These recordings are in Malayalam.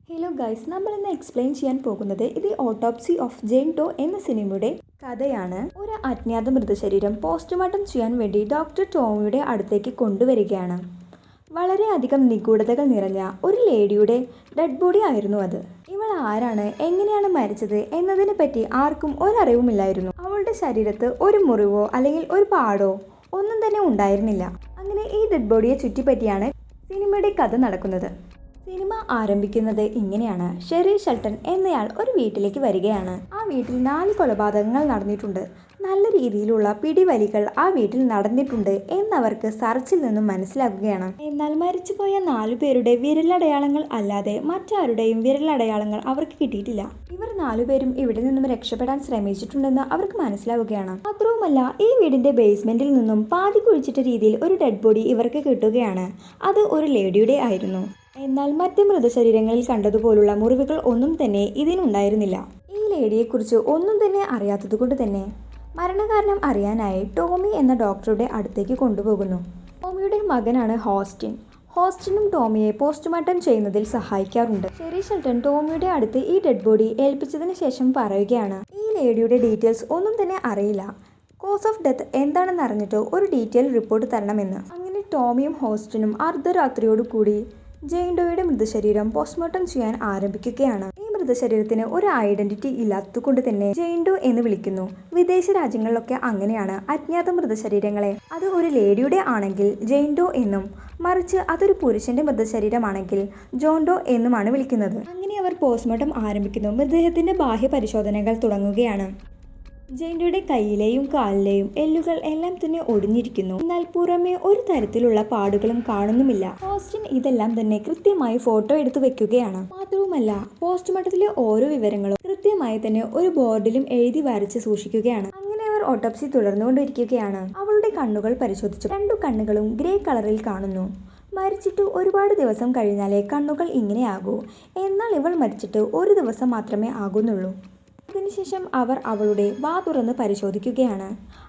ഹലോ ഗൈസ്, നമ്മൾ ഇന്ന് എക്സ്പ്ലെയിൻ ചെയ്യാൻ പോകുന്നത് ഇത് ഓട്ടോപ്സി ഓഫ് ജെയിൻ ഡോ എന്ന സിനിമയുടെ കഥയാണ്. ഒരു അജ്ഞാത മൃതശരീരം പോസ്റ്റ്മോർട്ടം ചെയ്യാൻ വേണ്ടി ഡോക്ടർ ടോമിയുടെ അടുത്തേക്ക് കൊണ്ടുവരികയാണ്. വളരെയധികം നിഗൂഢതകൾ നിറഞ്ഞ ഒരു ലേഡിയുടെ ഡെഡ് ബോഡി ആയിരുന്നു അത്. ഇവൾ ആരാണ്, എങ്ങനെയാണ് മരിച്ചത് എന്നതിനെ പറ്റി ആർക്കും ഒരറിവുമില്ലായിരുന്നു. അവളുടെ ശരീരത്ത് ഒരു മുറിവോ അല്ലെങ്കിൽ ഒരു പാടോ ഒന്നും തന്നെ ഉണ്ടായിരുന്നില്ല. അങ്ങനെ ഈ ഡെഡ് ബോഡിയെ ചുറ്റിപ്പറ്റിയാണ് സിനിമയുടെ കഥ നടക്കുന്നത്. സിനിമ ആരംഭിക്കുന്നത് ഇങ്ങനെയാണ്. ഷെറി ഷെൽട്ടൺ എന്നയാൾ ഒരു വീട്ടിലേക്ക് വരികയാണ്. ആ വീട്ടിൽ 4 കൊലപാതകങ്ങൾ നടന്നിട്ടുണ്ട്. നല്ല രീതിയിലുള്ള പിടിവലികൾ ആ വീട്ടിൽ നടന്നിട്ടുണ്ട് എന്നവർക്ക് സെർച്ചിൽ നിന്നും മനസ്സിലാക്കുകയാണ്. എന്നാൽ മരിച്ചുപോയ 4 പേരുടെ വിരലടയാളങ്ങൾ അല്ലാതെ മറ്റാരുടെയും വിരലടയാളങ്ങൾ അവർക്ക് കിട്ടിയിട്ടില്ല. ഇവർ 4 പേരും ഇവിടെ നിന്നും രക്ഷപ്പെടാൻ ശ്രമിച്ചിട്ടുണ്ടെന്ന് അവർക്ക് മനസ്സിലാവുകയാണ്. മാത്രവുമല്ല, ഈ വീടിന്റെ ബേസ്മെന്റിൽ നിന്നും പാതി കുഴിച്ചിട്ട രീതിയിൽ ഒരു ഡെഡ് ബോഡി ഇവർക്ക് കിട്ടുകയാണ്. അത് ഒരു ലേഡിയുടെ ആയിരുന്നു. എന്നാൽ മറ്റ് മൃതശരീരങ്ങളിൽ കണ്ടതുപോലുള്ള മുറിവുകൾ ഒന്നും തന്നെ ഇതിനുണ്ടായിരുന്നില്ല. ഈ ലേഡിയെക്കുറിച്ച് ഒന്നും തന്നെ അറിയാത്തതുകൊണ്ട് തന്നെ മരണകാരണം അറിയാനായി ടോമി എന്ന ഡോക്ടറുടെ അടുത്തേക്ക് കൊണ്ടുപോകുന്നു. ടോമിയുടെ മകനാണ് ഹോസ്റ്റിൻ. ഹോസ്റ്റിനും ടോമിയെ പോസ്റ്റ്മോർട്ടം ചെയ്യുന്നതിൽ സഹായിക്കാറുണ്ട്. ഷെറി ഷെൽട്ടൺ ടോമിയുടെ അടുത്ത് ഈ ഡെഡ് ബോഡി ഏൽപ്പിച്ചതിന് ശേഷം പറയുകയാണ്, ഈ ലേഡിയുടെ ഡീറ്റെയിൽസ് ഒന്നും തന്നെ അറിയില്ല. കോസ് ഓഫ് ഡെത്ത് എന്താണെന്ന് അറിഞ്ഞിട്ട് ഒരു ഡീറ്റെയിൽ റിപ്പോർട്ട് തരണമെന്ന്. അങ്ങനെ ടോമിയും ഹോസ്റ്റിനും അർദ്ധരാത്രിയോടുകൂടി ജെയിൻ ഡോയുടെ മൃതശരീരം പോസ്റ്റ്മോർട്ടം ചെയ്യാൻ ആരംഭിക്കുകയാണ്. ഈ മൃതശരീരത്തിന് ഒരു ഐഡന്റിറ്റി ഇല്ലാത്തതുകൊണ്ട് തന്നെ ജെയിൻ ഡോ എന്ന് വിളിക്കുന്നു. വിദേശ രാജ്യങ്ങളിലൊക്കെ അങ്ങനെയാണ്. അജ്ഞാത മൃതശരീരങ്ങളെ അത് ഒരു ലേഡിയുടെ ആണെങ്കിൽ ജെയിൻ ഡോ എന്നും, മറിച്ച് അതൊരു പുരുഷന്റെ മൃതശരീരമാണെങ്കിൽ ജോൺ ഡോ എന്നുമാണ് വിളിക്കുന്നത്. അങ്ങനെ അവർ പോസ്റ്റ്മോർട്ടം ആരംഭിക്കുന്നു. മൃതദേഹത്തിന്റെ ബാഹ്യ പരിശോധനകൾ തുടങ്ങുകയാണ്. ജെയിൻ ഡോയുടെ കൈയിലെയും കാലിലെയും എല്ലുകൾ എല്ലാം തന്നെ ഒടിഞ്ഞിരിക്കുന്നു. എന്നാൽ പുറമെ ഒരു തരത്തിലുള്ള പാടുകളും കാണുന്നുമില്ല. ഹോസ്റ്റിൻ ഇതെല്ലാം തന്നെ കൃത്യമായി ഫോട്ടോ എടുത്തു വെക്കുകയാണ്. മാത്രവുമല്ല, പോസ്റ്റ്മോർട്ടത്തിലെ ഓരോ വിവരങ്ങളും കൃത്യമായി തന്നെ ഒരു ബോർഡിലും എഴുതി വരച്ച് സൂക്ഷിക്കുകയാണ്. അങ്ങനെ അവർ ഓട്ടോപ്സി തുടർന്നുകൊണ്ടിരിക്കുകയാണ്. അവളുടെ കണ്ണുകൾ പരിശോധിച്ചു. 2 കണ്ണുകളും ഗ്രേ കളറിൽ കാണുന്നു. മരിച്ചിട്ട് ഒരുപാട് ദിവസം കഴിഞ്ഞാലേ കണ്ണുകൾ ഇങ്ങനെയാകൂ. എന്നാൽ ഇവൾ മരിച്ചിട്ട് ഒരു ദിവസം മാത്രമേ ആകുന്നുള്ളൂ. അതിനുശേഷം അവർ അവളുടെ വാ തുറന്ന് പരിശോധിക്കുകയാണ്.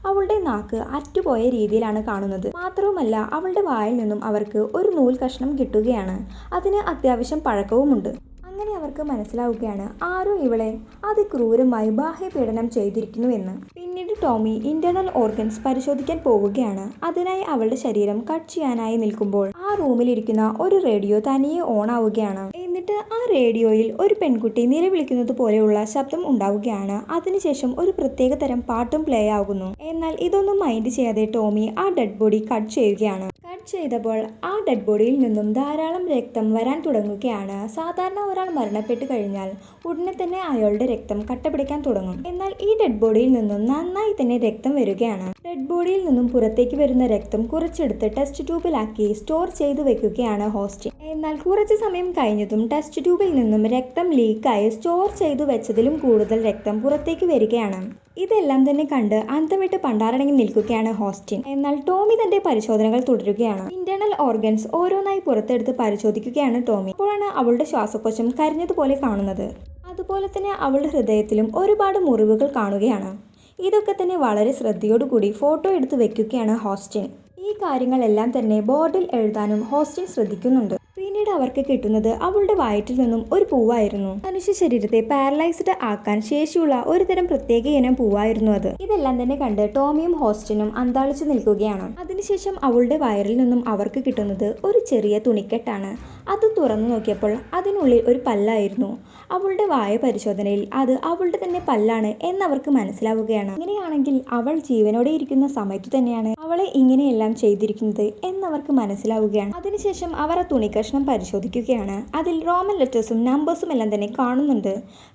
അവളുടെ നാക്ക് അറ്റുപോയ രീതിയിലാണ് കാണുന്നത്. മാത്രവുമല്ല, അവളുടെ വായിൽ നിന്നും അവർക്ക് ഒരു നൂൽ കഷ്ണം കിട്ടുകയാണ്. അതിന് അത്യാവശ്യം പഴക്കവുമുണ്ട്. അങ്ങനെ അവർക്ക് മനസ്സിലാവുകയാണ് ആരോ ഇവളെ അതിക്രൂരമായി ബാഹ്യപീഡനം ചെയ്തിരിക്കുന്നുവെന്ന്. പിന്നീട് ടോമി ഇന്റേണൽ ഓർഗൻസ് പരിശോധിക്കാൻ പോവുകയാണ്. അതിനായി അവളുടെ ശരീരം കട്ട് ചെയ്യാനായി നിൽക്കുമ്പോൾ ആ റൂമിലിരിക്കുന്ന ഒരു റേഡിയോ തനിയെ ഓൺ ആവുകയാണ്. എന്നിട്ട് ആ റേഡിയോയിൽ ഒരു പെൺകുട്ടി നിലവിളിക്കുന്നത് പോലെയുള്ള ശബ്ദം ഉണ്ടാവുകയാണ്. അതിനുശേഷം ഒരു പ്രത്യേക തരം പാട്ടും പ്ലേ ആകുന്നു. എന്നാൽ ഇതൊന്നും മൈൻഡ് ചെയ്യാതെ ടോമി ആ ഡെഡ് ബോഡി കട്ട് ചെയ്യുകയാണ്. കട്ട് ചെയ്തപ്പോൾ ആ ഡെഡ് ബോഡിയിൽ നിന്നും ധാരാളം രക്തം വരാൻ തുടങ്ങുകയാണ്. സാധാരണ ഒരാൾ മരണപ്പെട്ട് കഴിഞ്ഞാൽ ഉടനെ തന്നെ അയാളുടെ രക്തം കട്ടപിടിക്കാൻ തുടങ്ങും. എന്നാൽ ഈ ഡെഡ് ബോഡിയിൽ നിന്നും നന്നായി തന്നെ രക്തം വരികയാണ്. ഡെഡ് ബോഡിയിൽ നിന്നും പുറത്തേക്ക് വരുന്ന രക്തം കുറച്ചെടുത്ത് ടെസ്റ്റ് ട്യൂബിലാക്കി സ്റ്റോർ ചെയ്ത് വെക്കുകയാണ് ഹോസ്റ്റിൻ. എന്നാൽ കുറച്ച് സമയം കഴിഞ്ഞതും ടെസ്റ്റ് ട്യൂബിൽ നിന്നും രക്തം ലീക്കായി സ്റ്റോർ ചെയ്തു വെച്ചതിലും കൂടുതൽ രക്തം പുറത്തേക്ക് വരികയാണ്. ഇതെല്ലാം തന്നെ കണ്ട് അന്തം വിട്ട് പണ്ടാറടങ്ങി നിൽക്കുകയാണ് ഹോസ്റ്റിൻ. എന്നാൽ ടോമി തന്റെ പരിശോധനകൾ തുടരുകയാണ്. ഇന്റേണൽ ഓർഗൻസ് ഓരോന്നായി പുറത്തെടുത്ത് പരിശോധിക്കുകയാണ് ടോമി. അപ്പോഴാണ് അവളുടെ ശ്വാസകോശം കരിഞ്ഞതുപോലെ കാണുന്നത്. അതുപോലെ തന്നെ അവളുടെ ഹൃദയത്തിലും ഒരുപാട് മുറിവുകൾ കാണുകയാണ്. ഇതൊക്കെ തന്നെ വളരെ ശ്രദ്ധയോടുകൂടി ഫോട്ടോ എടുത്ത് വെക്കുകയാണ് ഹോസ്റ്റിൻ. ഈ കാര്യങ്ങളെല്ലാം തന്നെ ബോർഡിൽ എഴുതാനും ഹോസ്റ്റിൻ ശ്രദ്ധിക്കുന്നുണ്ട്. പിന്നീട് അവർക്ക് കിട്ടുന്നത് അവളുടെ വയറ്റിൽ നിന്നും ഒരു പൂവായിരുന്നു. മനുഷ്യ ശരീരത്തെ പാരലൈസ്ഡ് ആക്കാൻ ശേഷിയുള്ള ഒരു തരം പ്രത്യേക ഇനം പൂവായിരുന്നു അത്. ഇതെല്ലാം തന്നെ കണ്ട് ടോമിയും ഹോസ്റ്റിനും അന്താളിച്ചു നിൽക്കുകയാണ്. അതിനുശേഷം അവളുടെ വയറിൽ നിന്നും അവർക്ക് കിട്ടുന്നത് ഒരു ചെറിയ തുണിക്കെട്ടാണ്. അത് തുറന്നു നോക്കിയപ്പോൾ അതിനുള്ളിൽ ഒരു പല്ലായിരുന്നു. അവളുടെ വായ പരിശോധനയിൽ അത് അവളുടെ തന്നെ പല്ലാണ് എന്നവർക്ക് മനസ്സിലാവുകയാണ്. ഇങ്ങനെയാണെങ്കിൽ അവൾ ജീവനോടെ ഇരിക്കുന്ന സമയത്തു തന്നെയാണ് അവളെ ഇങ്ങനെയെല്ലാം ചെയ്തിരിക്കുന്നത് എന്നവർക്ക് മനസ്സിലാവുകയാണ്. അതിനുശേഷം അവർ ആ തുണിക്കഷ്ണം പരിശോധിക്കുകയാണ്. അതിൽ റോമൻ ലെറ്റേഴ്സും നമ്പേഴ്സും എല്ലാം തന്നെ കാണുന്നുണ്ട്.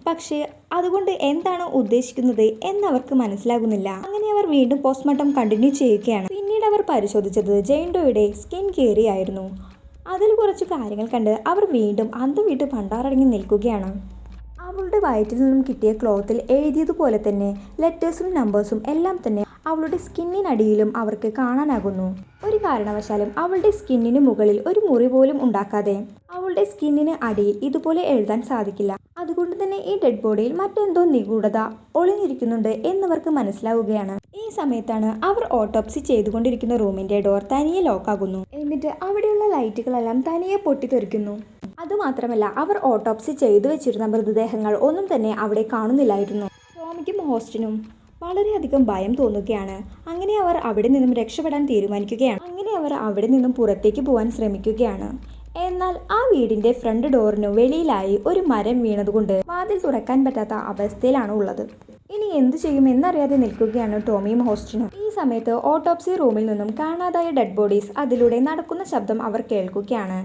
പക്ഷേ അതുകൊണ്ട് എന്താണ് ഉദ്ദേശിക്കുന്നത് എന്നവർക്ക് മനസ്സിലാകുന്നില്ല. അങ്ങനെ അവർ വീണ്ടും പോസ്റ്റ്മോർട്ടം കണ്ടിന്യൂ ചെയ്യുകയാണ്. പിന്നീട് അവർ പരിശോധിച്ചത് ജെയിൻ ഡോയുടെ സ്കിൻ കേറി ആയിരുന്നു. അതിൽ കുറച്ച് കാര്യങ്ങൾ കണ്ട് അവർ വീണ്ടും അന്തം വിട്ട് പണ്ടാറടങ്ങി നിൽക്കുകയാണ്. അവളുടെ വയറ്റിൽ നിന്നും കിട്ടിയ ക്ലോത്തിൽ എഴുതിയതുപോലെ തന്നെ ലെറ്റേഴ്സും നമ്പേഴ്സും എല്ലാം തന്നെ അവളുടെ സ്കിന്നിനടിയിലും അവർക്ക് കാണാനാകുന്നു. ഒരു കാരണവശാലും അവളുടെ സ്കിന്നിന് മുകളിൽ ഒരു മുറി പോലും ഉണ്ടാക്കാതെ അവളുടെ സ്കിന്നിന് അടിയിൽ ഇതുപോലെ എഴുതാൻ സാധിക്കില്ല. അതുകൊണ്ട് തന്നെ ഈ ഡെഡ് ബോഡിയിൽ മറ്റെന്തോ നിഗൂഢത ഒളിഞ്ഞിരിക്കുന്നുണ്ട് എന്നവർക്ക് മനസ്സിലാവുകയാണ്. ഈ സമയത്താണ് അവർ ഓട്ടോപ്സി ചെയ്തുകൊണ്ടിരിക്കുന്ന റൂമിന്റെ ഡോർ തനിയെ ലോക്കാകുന്നു. എന്നിട്ട് അവിടെയുള്ള ലൈറ്റുകളെല്ലാം തനിയെ പൊട്ടിത്തെറിക്കുന്നു. അതുമാത്രമല്ല അവർ ഓട്ടോപ്സി ചെയ്തു വെച്ചിരുന്ന മൃതദേഹങ്ങൾ ഒന്നും തന്നെ അവിടെ കാണുന്നില്ലായിരുന്നു. ടോമിക്കും ഹോസ്റ്റിനും വളരെയധികം ഭയം തോന്നുകയാണ്. അങ്ങനെ അവർ അവിടെ നിന്നും രക്ഷപ്പെടാൻ തീരുമാനിക്കുകയാണ്. അങ്ങനെ അവർ അവിടെ നിന്നും പുറത്തേക്ക് പോകാൻ ശ്രമിക്കുകയാണ്. എന്നാൽ ആ വീടിന്റെ ഫ്രണ്ട് ഡോറിനു വെളിയിലായി ഒരു മരം വീണതുകൊണ്ട് വാതിൽ തുറക്കാൻ പറ്റാത്ത അവസ്ഥയിലാണ് ഉള്ളത്. ഇനി എന്തു ചെയ്യും എന്നറിയാതെ നിൽക്കുകയാണ് ടോമിയും ഹോസ്റ്റിനും. ഈ സമയത്ത് ഓട്ടോപ്സി റൂമിൽ നിന്നും കാണാതായ ഡെഡ് ബോഡീസ് അതിലൂടെ നടക്കുന്ന ശബ്ദം അവർ കേൾക്കുകയാണ്.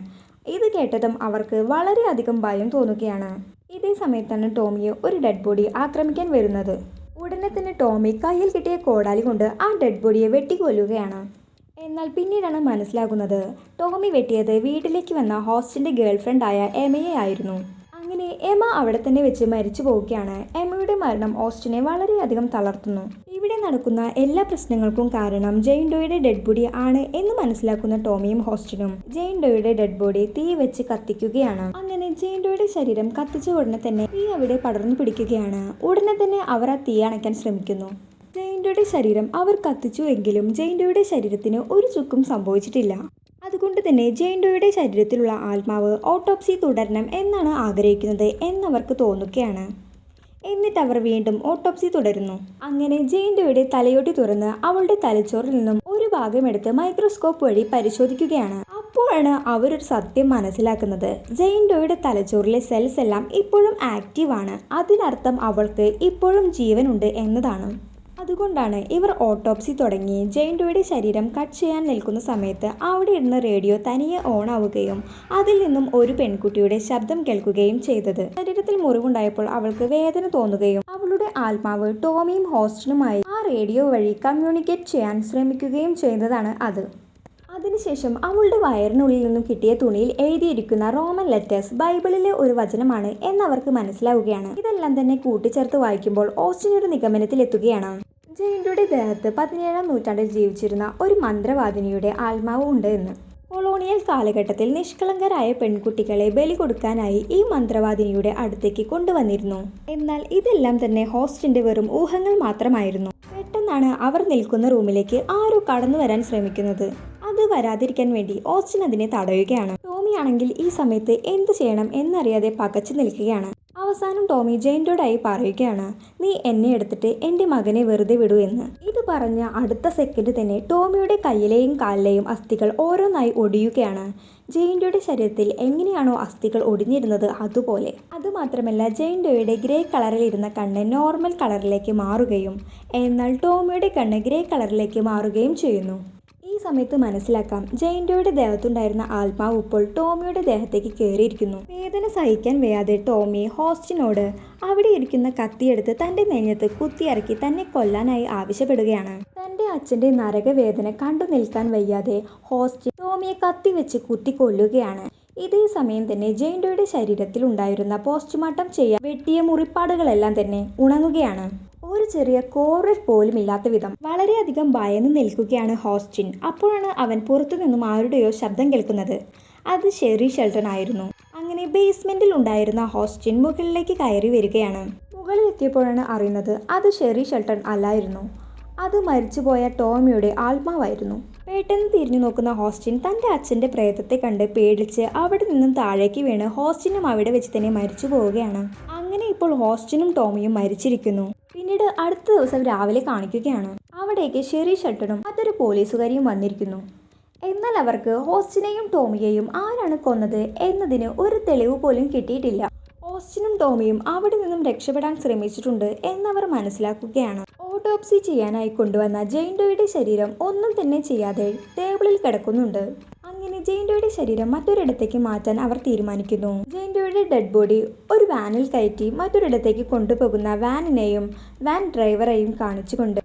ഇത് കേട്ടതും അവർക്ക് വളരെയധികം ഭയം തോന്നുകയാണ്. ഇതേ സമയത്താണ് ടോമിയെ ഒരു ഡെഡ് ബോഡി ആക്രമിക്കാൻ വരുന്നത്. ഉടനെ തന്നെ ടോമി കയ്യിൽ കിട്ടിയ കോടാലി കൊണ്ട് ആ ഡെഡ് ബോഡിയെ വെട്ടിക്കൊല്ലുകയാണ്. എന്നാൽ പിന്നീടാണ് മനസ്സിലാകുന്നത് ടോമി വെട്ടിയത് വീട്ടിലേക്ക് വന്ന ഹോസ്റ്റിന്റെ ഗേൾഫ്രണ്ടായ എമയെ ആയിരുന്നു. അങ്ങനെ എമ അവിടെ തന്നെ വെച്ച് മരിച്ചു പോവുകയാണ്. എമയുടെ മരണം ഓസ്റ്റിനെ വളരെയധികം തളർത്തുന്നു. ഇവിടെ നടക്കുന്ന എല്ലാ പ്രശ്നങ്ങൾക്കും കാരണം ജെയിൻ ഡോയുടെ ഡെഡ് ബോഡി ആണ് എന്ന് മനസ്സിലാക്കുന്ന ടോമിയും ഹോസ്റ്റിനും ജെയിൻ ഡോയുടെ ഡെഡ് ബോഡി തീ വെച്ച് കത്തിക്കുകയാണ്. അങ്ങനെ ജെയിൻ ഡോയുടെ ശരീരം കത്തിച്ച ഉടനെ തന്നെ തീ അവിടെ പടർന്നു പിടിക്കുകയാണ്. ഉടനെ തന്നെ അവർ ആ തീ അണയ്ക്കാൻ ശ്രമിക്കുന്നു. ജെയിൻ ഡോയുടെ ശരീരം അവർ കത്തിച്ചു എങ്കിലും ജെയിൻ ഡോയുടെ ശരീരത്തിന് ഒരു ചുക്കും സംഭവിച്ചിട്ടില്ല. അതുകൊണ്ട് തന്നെ ജെയിൻ ഡോയുടെ ശരീരത്തിലുള്ള ആത്മാവ് ഓട്ടോപ്സി തുടരണം എന്നാണ് ആഗ്രഹിക്കുന്നത് എന്നവർക്ക് തോന്നുകയാണ്. എന്നിട്ട് അവർ വീണ്ടും ഓട്ടോപ്സി തുടരുന്നു. അങ്ങനെ ജെയിൻ ഡോയുടെ തലയോട്ടി തുറന്ന് അവളുടെ തലച്ചോറിൽ നിന്നും ഒരു ഭാഗമെടുത്ത് മൈക്രോസ്കോപ്പ് വഴി പരിശോധിക്കുകയാണ്. അപ്പോഴാണ് അവരൊരു സത്യം മനസ്സിലാക്കുന്നത്. ജെയിൻ ഡോയുടെ തലച്ചോറിലെ സെൽസ് എല്ലാം ഇപ്പോഴും ആക്റ്റീവാണ്. അതിനർത്ഥം അവൾക്ക് ഇപ്പോഴും ജീവനുണ്ട് എന്നതാണ്. അതുകൊണ്ടാണ് ഇവർ ഓട്ടോപ്സി തുടങ്ങി. ജെയിൻ ഡോയുടെ ശരീരം കട്ട് ചെയ്യാൻ നിൽക്കുന്ന സമയത്ത് അവിടെ ഇരുന്ന റേഡിയോ തനിയെ ഓൺ ആവുകയും അതിൽ നിന്നും ഒരു പെൺകുട്ടിയുടെ ശബ്ദം കേൾക്കുകയും ചെയ്തത്. ശരീരത്തിൽ മുറിവുണ്ടായപ്പോൾ അവൾക്ക് വേദന തോന്നുകയും അവളുടെ ആത്മാവ് ടോമിയും ഹോസ്റ്റിനുമായി ആ റേഡിയോ വഴി കമ്മ്യൂണിക്കേറ്റ് ചെയ്യാൻ ശ്രമിക്കുകയും ചെയ്യുന്നതാണ് അത്. അതിനുശേഷം അവളുടെ വയറിനുള്ളിൽ നിന്നും കിട്ടിയ തുണിയിൽ എഴുതിയിരിക്കുന്ന റോമൻ ലെറ്റേഴ്സ് ബൈബിളിലെ ഒരു വചനമാണ് എന്നവർക്ക് മനസ്സിലാവുകയാണ്. ഇതെല്ലാം തന്നെ കൂട്ടിച്ചേർത്ത് വായിക്കുമ്പോൾ ഓസ്റ്റിൻ ഒരു നിഗമനത്തിലെത്തുകയാണ്. ജെയിൻ ഡോയുടെ ദേഹത്ത് 17ാം നൂറ്റാണ്ടിൽ ജീവിച്ചിരുന്ന ഒരു മന്ത്രവാദിനിയുടെ ആത്മാവ് ഉണ്ട് എന്ന്. കൊളോണിയൽ കാലഘട്ടത്തിൽ നിഷ്കളങ്കരായ പെൺകുട്ടികളെ ബലി കൊടുക്കാനായി ഈ മന്ത്രവാദിനിയുടെ അടുത്തേക്ക് കൊണ്ടുവന്നിരുന്നു. എന്നാൽ ഇതെല്ലാം തന്നെ ഹോസ്റ്റിന്റെ വെറും ഊഹങ്ങൾ മാത്രമായിരുന്നു. പെട്ടെന്നാണ് അവർ നിൽക്കുന്ന റൂമിലേക്ക് ആരോ കടന്നു വരാൻ ശ്രമിക്കുന്നത്. അത് വരാതിരിക്കാൻ വേണ്ടി ഓസ്റ്റിൻ അതിനെ തടയുകയാണ്. ടോമി ആണെങ്കിൽ ഈ സമയത്ത് എന്ത് ചെയ്യണം എന്നറിയാതെ പകച്ചു നിൽക്കുകയാണ്. അവസാനം ടോമി ജെയിൻ ഡോയോടായി പറയുകയാണ്, നീ എന്നെ എടുത്തിട്ട് എൻ്റെ മകനെ വെറുതെ വിടൂ എന്ന്. ഇത് പറഞ്ഞ അടുത്ത സെക്കൻഡ് തന്നെ ടോമിയുടെ കയ്യിലെയും കാലിലെയും അസ്ഥികൾ ഓരോന്നായി ഒടിയുകയാണ്. ജെയിൻ ഡോയുടെ ശരീരത്തിൽ എങ്ങനെയാണോ അസ്ഥികൾ ഒടിഞ്ഞിരുന്നത് അതുപോലെ. അതുമാത്രമല്ല ജെയിൻ ഡോയുടെ ഗ്രേ കളറിലിരുന്ന കണ്ണ് നോർമൽ കളറിലേക്ക് മാറുകയും എന്നാൽ ടോമിയുടെ കണ്ണ് ഗ്രേ കളറിലേക്ക് മാറുകയും ചെയ്യുന്നു. ഈ സമയത്ത് മനസ്സിലാക്കാം ജെയിൻ ഡോയുടെ ദേഹത്തുണ്ടായിരുന്ന ആത്മാവ് ഇപ്പോൾ ടോമിയുടെ ദേഹത്തേക്ക് കയറിയിരിക്കുന്നു. വേദന സഹിക്കാൻ വയ്യാതെ ടോമി ഹോസ്റ്റിനോട് അവിടെ ഇരിക്കുന്ന കത്തിയെടുത്ത് തൻ്റെ നെഞ്ഞത്ത് കുത്തിയിറക്കി തന്നെ കൊല്ലാനായി ആവശ്യപ്പെടുകയാണ്. തൻ്റെ അച്ഛൻ്റെ നരകവേദന കണ്ടു നിൽക്കാൻ വയ്യാതെ ഹോസ്റ്റ് ടോമിയെ കത്തി വെച്ച് കുത്തി കൊല്ലുകയാണ്. ഇതേ സമയം തന്നെ ജെയിൻ ഡോയുടെ ശരീരത്തിൽ ഉണ്ടായിരുന്ന പോസ്റ്റ്മോർട്ടം ചെയ്യാൻ വെട്ടിയ മുറിപ്പാടുകളെല്ലാം തന്നെ ഉണങ്ങുകയാണ്. ഒരു ചെറിയ കോറൽ പോലും ഇല്ലാത്ത വിധം വളരെയധികം ഭയന്ന് നിൽക്കുകയാണ് ഹോസ്റ്റിൻ. അപ്പോഴാണ് അവൻ പുറത്തു നിന്നും ആരുടെയോ ശബ്ദം കേൾക്കുന്നത്. അത് ഷെറി ഷെൽട്ടൺ ആയിരുന്നു. അങ്ങനെ ബേസ്മെന്റിൽ ഉണ്ടായിരുന്ന ഹോസ്റ്റിൻ മുകളിലേക്ക് കയറി വരികയാണ്. മുകളിലെത്തിയപ്പോഴാണ് അറിയുന്നത് അത് ഷെറി ഷെൽട്ടൺ അല്ലായിരുന്നു. അത് മരിച്ചുപോയ ടോമിയുടെ ആത്മാവായിരുന്നു. പെട്ടെന്ന് തിരിഞ്ഞു നോക്കുന്ന ഹോസ്റ്റിൻ തൻ്റെ അച്ഛൻ്റെ പ്രേതത്തെ കണ്ട് പേടിച്ച് അവിടെ നിന്നും താഴേക്ക് വീണ് ഹോസ്റ്റിനും അവിടെ വെച്ച് തന്നെ മരിച്ചു പോവുകയാണ്. അങ്ങനെ ഇപ്പോൾ ഹോസ്റ്റിനും ടോമിയും മരിച്ചിരിക്കുന്നു. പിന്നീട് അടുത്ത ദിവസം രാവിലെ കാണിക്കുകയാണ്. അവിടേക്ക് ഷെറി ഷെൽട്ടണും മറ്റൊരു പോലീസുകാരിയും വന്നിരിക്കുന്നു. എന്നാൽ അവർക്ക് ഹോസ്റ്റിനെയും ടോമിയെയും ആരാണ് കൊന്നത് എന്നതിന് ഒരു തെളിവ് പോലും കിട്ടിയിട്ടില്ല. ഓസ്റ്റിനും ടോമിയും അവിടെ നിന്നും രക്ഷപ്പെടാൻ ശ്രമിച്ചിട്ടുണ്ട് എന്നവർ മനസ്സിലാക്കുകയാണ്. ഓട്ടോപ്സി ചെയ്യാനായി കൊണ്ടുവന്ന ജെയിൻ ഡോയുടെ ശരീരം ഒന്നും തന്നെ ചെയ്യാതെ ടേബിളിൽ കിടക്കുന്നുണ്ട്. അങ്ങനെ ജെയിൻ ഡോയുടെ ശരീരം മറ്റൊരിടത്തേക്ക് മാറ്റാൻ അവർ തീരുമാനിക്കുന്നു. ജെയിൻ ഡോയുടെ ഡെഡ് ബോഡി ഒരു വാനിൽ കയറ്റി മറ്റൊരിടത്തേക്ക് കൊണ്ടുപോകുന്ന വാനിനെയും വാൻ ഡ്രൈവറെയും കാണിച്ചുകൊണ്ട്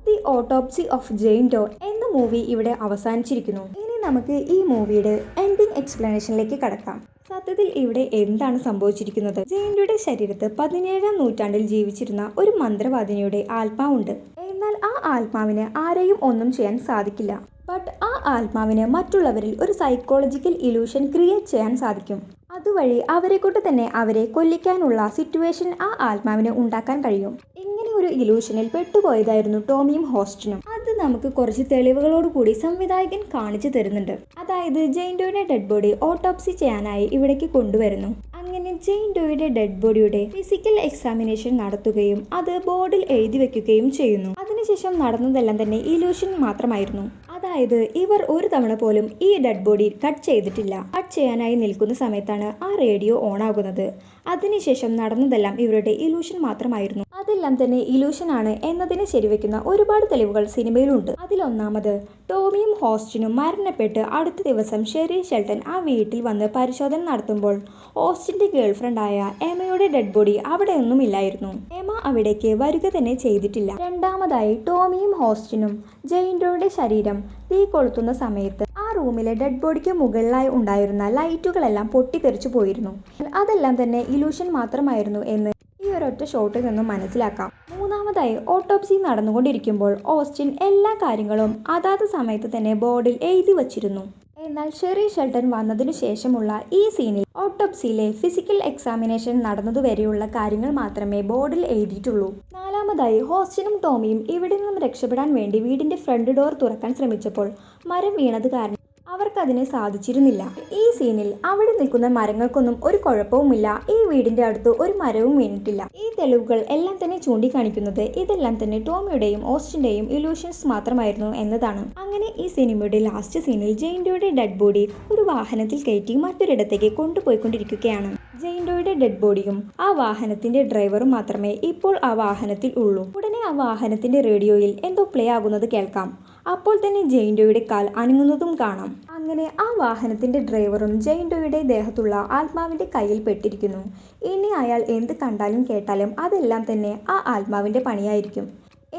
ദി ഓട്ടോപ്സി ഓഫ് ജെയിൻ ഡോ എന്ന മൂവി ഇവിടെ അവസാനിച്ചിരിക്കുന്നു. ഇനി നമുക്ക് ഈ മൂവിയുടെ എൻഡിങ് എക്സ്പ്ലനേഷനിലേക്ക് കടക്കാം. സത്യത്തിൽ ഇവിടെ എന്താണ് സംഭവിച്ചിരിക്കുന്നത്? ജെയിൻ ഡോയുടെ ശരീരത്ത് 17ാം നൂറ്റാണ്ടിൽ ജീവിച്ചിരുന്ന ഒരു മന്ത്രവാദിനിയുടെ ആത്മാവുണ്ട്. എന്നാൽ ആ ആത്മാവിന് ആരെയും ഒന്നും ചെയ്യാൻ സാധിക്കില്ല. ബട്ട് ആ ആത്മാവിന് മറ്റുള്ളവരിൽ ഒരു സൈക്കോളജിക്കൽ ഇലൂഷൻ ക്രിയേറ്റ് ചെയ്യാൻ സാധിക്കും. അതുവഴി അവരെ കൊണ്ട് തന്നെ അവരെ കൊല്ലിക്കാനുള്ള സിറ്റുവേഷൻ ആ ആത്മാവിന് ഉണ്ടാക്കാൻ കഴിയും. ഇങ്ങനെ ഒരു ഇലൂഷനിൽ പെട്ടുപോയതായിരുന്നു ടോമിയും ഹോസ്റ്റിനും. അത് നമുക്ക് കുറച്ച് തെളിവുകളോട് കൂടി സംവിധായകൻ കാണിച്ചു തരുന്നുണ്ട്. അതായത് ജെയിൻ ഡോയുടെ ഡെഡ് ബോഡി ഓട്ടോപ്സി ചെയ്യാനായി ഇവിടേക്ക് കൊണ്ടുവരുന്നു. അങ്ങനെ ജെയിൻ ഡോയുടെ ഡെഡ് ബോഡിയുടെ ഫിസിക്കൽ എക്സാമിനേഷൻ നടത്തുകയും അത് ബോർഡിൽ എഴുതി വെക്കുകയും ചെയ്യുന്നു. അതിനുശേഷം നടന്നതെല്ലാം തന്നെ ഇലൂഷൻ മാത്രമായിരുന്നു. അതായത് ഇവർ ഒരു തവണ പോലും ഈ ഡെഡ് ബോഡി കട്ട് ചെയ്തിട്ടില്ല. കട്ട് ചെയ്യാനായി നിൽക്കുന്ന സമയത്താണ് ആ റേഡിയോ ഓൺ ആകുന്നത്. അതിനുശേഷം നടന്നതെല്ലാം ഇവരുടെ ഇലൂഷൻ മാത്രമായിരുന്നു. അതെല്ലാം തന്നെ ഇലൂഷൻ ആണ് എന്നതിനെ ശരിവെക്കുന്ന ഒരുപാട് തെളിവുകൾ സിനിമയിലുണ്ട്. അതിലൊന്നാമത് ടോമിയും ഹോസ്റ്റിനും മരണപ്പെട്ട് അടുത്ത ദിവസം ഷെറി ഷെൽട്ടൺ ആ വീട്ടിൽ വന്ന് പരിശോധന നടത്തുമ്പോൾ ഹോസ്റ്റിന്റെ ഗേൾഫ്രണ്ടായ എമയുടെ ഡെഡ് ബോഡി അവിടെ ഒന്നും ഇല്ലായിരുന്നു. എമ അവിടേക്ക് വരിക തന്നെ ചെയ്തിട്ടില്ല. രണ്ടാമതായി ടോമിയും ഹോസ്റ്റിനും ജെയിൻ ഡോയുടെ ശരീരം തീ കൊളുത്തുന്ന സമയത്ത് ആ റൂമിലെ ഡെഡ് ബോഡിക്ക് മുകളിലായി ഉണ്ടായിരുന്ന ലൈറ്റുകളെല്ലാം പൊട്ടിത്തെറിച്ചു പോയിരുന്നു. അതെല്ലാം തന്നെ ഇലൂഷൻ മാത്രമായിരുന്നു എന്ന് ഈ ഒരൊറ്റ ഷോട്ടിൽ നിന്നും മനസ്സിലാക്കാം. മൂന്നാമതായി ഓട്ടോപ്സി നടന്നുകൊണ്ടിരിക്കുമ്പോൾ ഓസ്റ്റിൻ എല്ലാ കാര്യങ്ങളും അതാത് സമയത്ത് തന്നെ ബോർഡിൽ എഴുതി വച്ചിരുന്നു. എന്നാൽ ഷെറി ഷെൽട്ടൺ വന്നതിനു ശേഷമുള്ള ഈ സീനിൽ ഓട്ടോപ്സിയിലെ ഫിസിക്കൽ എക്സാമിനേഷൻ നടന്നതുവരെയുള്ള കാര്യങ്ങൾ മാത്രമേ ബോർഡിൽ എഴുതിയിട്ടുള്ളൂ. നാലാമതായി ഹോസ്റ്റിനും ടോമിയും ഇവിടെ നിന്നും രക്ഷപ്പെടാൻ വേണ്ടി വീടിന്റെ ഫ്രണ്ട് ഡോർ തുറക്കാൻ ശ്രമിച്ചപ്പോൾ മരം വീണത് കാരണം അവർക്കതിന് സാധിച്ചിരുന്നില്ല. ഈ സീനിൽ അവിടെ നിൽക്കുന്ന മരങ്ങൾക്കൊന്നും ഒരു കുഴപ്പവുമില്ല. ഈ വീടിന്റെ അടുത്ത് ഒരു മരവും വീണിട്ടില്ല. ഈ തെളിവുകൾ എല്ലാം തന്നെ ചൂണ്ടിക്കാണിക്കുന്നത് ഇതെല്ലാം തന്നെ ടോമിയുടെയും ഓസ്റ്റിന്റെയും ഇലൂഷൻസ് മാത്രമായിരുന്നു എന്നതാണ്. അങ്ങനെ ഈ സിനിമയുടെ ലാസ്റ്റ് സീനിൽ ജെയിൻ ഡോയുടെ ഡെഡ് ബോഡി ഒരു വാഹനത്തിൽ കയറ്റി മറ്റൊരിടത്തേക്ക് കൊണ്ടുപോയിക്കൊണ്ടിരിക്കുകയാണ്. ജെയിൻ ഡോയുടെ ഡെഡ് ബോഡിയും ആ വാഹനത്തിന്റെ ഡ്രൈവറും മാത്രമേ ഇപ്പോൾ ആ വാഹനത്തിൽ ഉള്ളൂ. ഉടനെ ആ വാഹനത്തിന്റെ റേഡിയോയിൽ എന്തോ പ്ലേ ആകുന്നത് കേൾക്കാം. അപ്പോൾ തന്നെ ജെയിൻ ഡോയുടെ കാൽ അനങ്ങുന്നതും കാണാം. അങ്ങനെ ആ വാഹനത്തിന്റെ ഡ്രൈവറും ജെയിൻ ഡോയുടെ ദേഹത്തുള്ള ആത്മാവിന്റെ കയ്യിൽ പെട്ടിരിക്കുന്നു. ഇനി അയാൾ എന്ത് കണ്ടാലും കേട്ടാലും അതെല്ലാം തന്നെ ആ ആത്മാവിന്റെ പണിയായിരിക്കും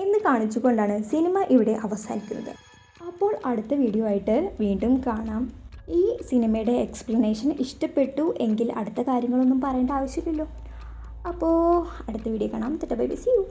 എന്ന് കാണിച്ചുകൊണ്ടാണ് സിനിമ ഇവിടെ അവസാനിക്കുന്നത്. അപ്പോൾ അടുത്ത വീഡിയോ ആയിട്ട് വീണ്ടും കാണാം. ഈ സിനിമയുടെ എക്സ്പ്ലനേഷൻ ഇഷ്ടപ്പെട്ടു എങ്കിൽ അടുത്ത കാര്യങ്ങളൊന്നും പറയേണ്ട ആവശ്യമില്ലല്ലോ. അപ്പോൾ അടുത്ത വീഡിയോ കാണാം. Bye bye, see U.